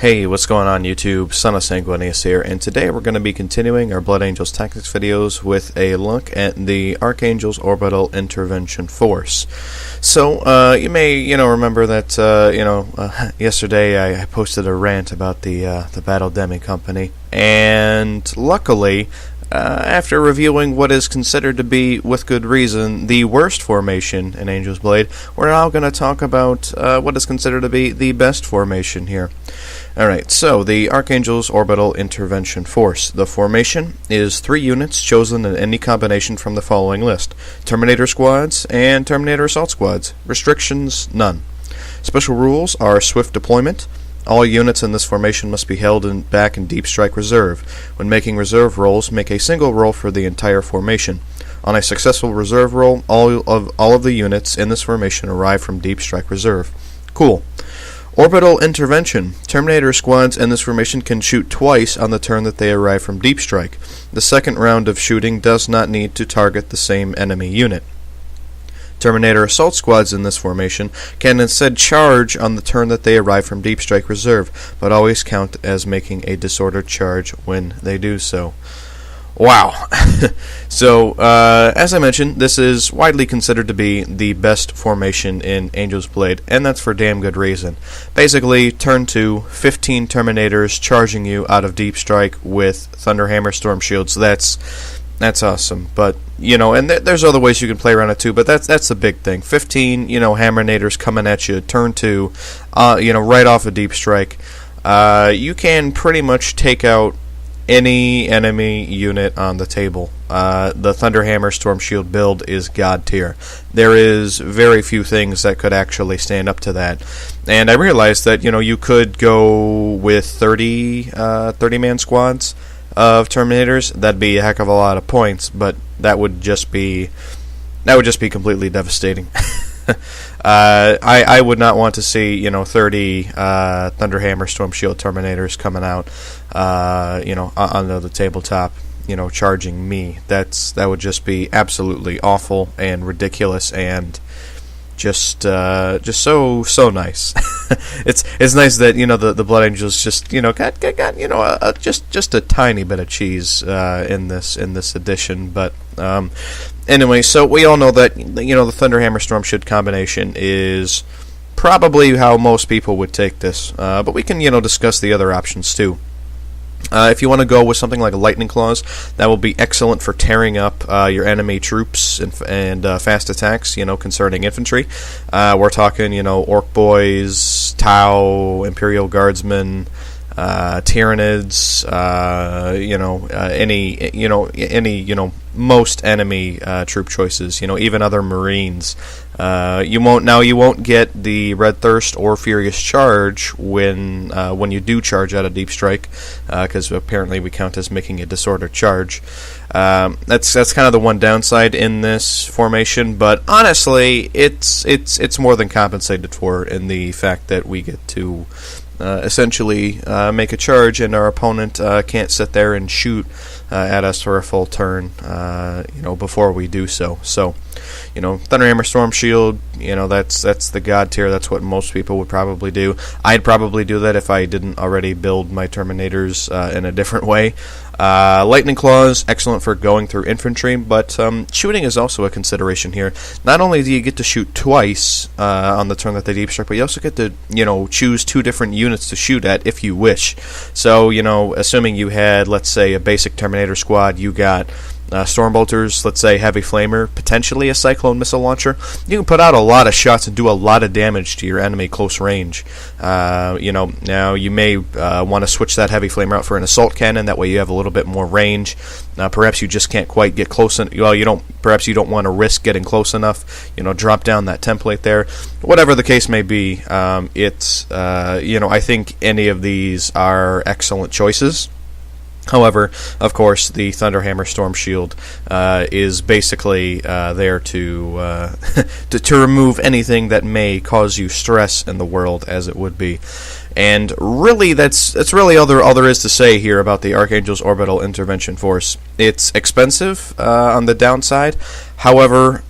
Hey, what's going on YouTube? Son of Sanguinius here, and today we're going to be continuing our Blood Angels Tactics videos with a look at the Archangels Orbital Intervention Force. So, you may, remember that, yesterday I posted a rant about the Battle Demi Company, and luckily, after reviewing what is considered to be, with good reason, the worst formation in Angel's Blade, we're now going to talk about what is considered to be the best formation here. Alright, so the Archangels Orbital Intervention Force. The formation is 3 units chosen in any combination from the following list: Terminator Squads and Terminator Assault Squads. Restrictions, none. Special rules are swift deployment. All units in this formation must be held back in Deep Strike Reserve. When making reserve rolls, make a single roll for the entire formation. On a successful reserve roll, all of the units in this formation arrive from Deep Strike Reserve. Cool. Orbital Intervention. Terminator squads in this formation can shoot twice on the turn that they arrive from Deep Strike. The second round of shooting does not need to target the same enemy unit. Terminator Assault Squads in this formation can instead charge on the turn that they arrive from Deep Strike Reserve, but always count as making a disordered charge when they do so. Wow. So, as I mentioned, this is widely considered to be the best formation in Angel's Blade, and that's for damn good reason. Basically, turn 2, 15 Terminators charging you out of Deep Strike with Thunderhammer Storm Shields. That's awesome. But, and there's other ways you can play around it too, but that's the big thing. 15, Hammernators coming at you, turn 2, right off of Deep Strike. You can pretty much take out any enemy unit on the table. The Thunderhammer Storm Shield build is god tier. There is very few things that could actually stand up to that. And I realized that, you could go with 30-man squads of Terminators. That'd be a heck of a lot of points, but that would just be completely devastating. I would not want to see 30 Thunderhammer Storm Shield Terminators coming out onto the tabletop, charging me. That would just be absolutely awful and ridiculous and just so nice. It's nice that the Blood Angels just got just a tiny bit of cheese in this edition, but anyway, so we all know that the Thunderhammer Storm Shield combination is probably how most people would take this, but we can discuss the other options too. If you want to go with something like a Lightning Claws, that will be excellent for tearing up your enemy troops and fast attacks, concerning infantry. We're talking, Orc Boys, Tau, Imperial Guardsmen, Tyranids, most enemy troop choices, even other Marines. You won't get the Red Thirst or Furious Charge when you do charge out of Deep Strike, because apparently we count as making a disordered charge. That's kind of the one downside in this formation, but honestly, it's more than compensated for in the fact that we get to essentially make a charge, and our opponent can't sit there and shoot at us for a full turn, before we do so. So, Thunderhammer Storm Shield, that's the god tier. That's what most people would probably do. I'd probably do that if I didn't already build my Terminators in a different way. Lightning Claws, excellent for going through infantry, but shooting is also a consideration here. Not only do you get to shoot twice on the turn that they Deep Strike, but you also get to, choose 2 different units to shoot at if you wish. So, assuming you had, let's say, a basic Terminator squad, you got Stormbolters, let's say Heavy Flamer, potentially a Cyclone Missile Launcher, you can put out a lot of shots and do a lot of damage to your enemy close range. Now you may want to switch that Heavy Flamer out for an Assault Cannon, that way you have a little bit more range. Perhaps you just can't quite get close, perhaps you don't want to risk getting close enough, drop down that template there. Whatever the case may be, I think any of these are excellent choices. However, of course, the Thunderhammer Storm Shield is basically there to remove anything that may cause you stress in the world, as it would be. And really, that's really all there is to say here about the Archangels Orbital Intervention Force. It's expensive on the downside. However,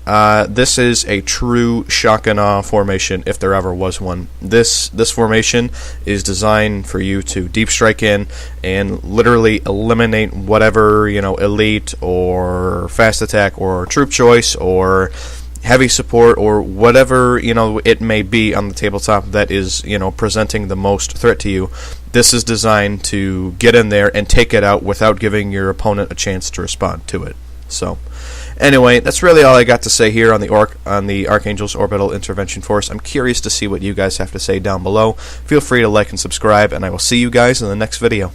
this is a true shock and awe formation if there ever was one. This formation is designed for you to deep strike in and literally eliminate whatever, elite or fast attack or troop choice or heavy support or whatever it may be on the tabletop that is presenting the most threat to you. This is designed to get in there and take it out without giving your opponent a chance to respond to it. So anyway, that's really all I got to say here on the Archangels Orbital Intervention Force. I'm curious to see what you guys have to say down below. Feel free to like and subscribe, and I will see you guys in the next video.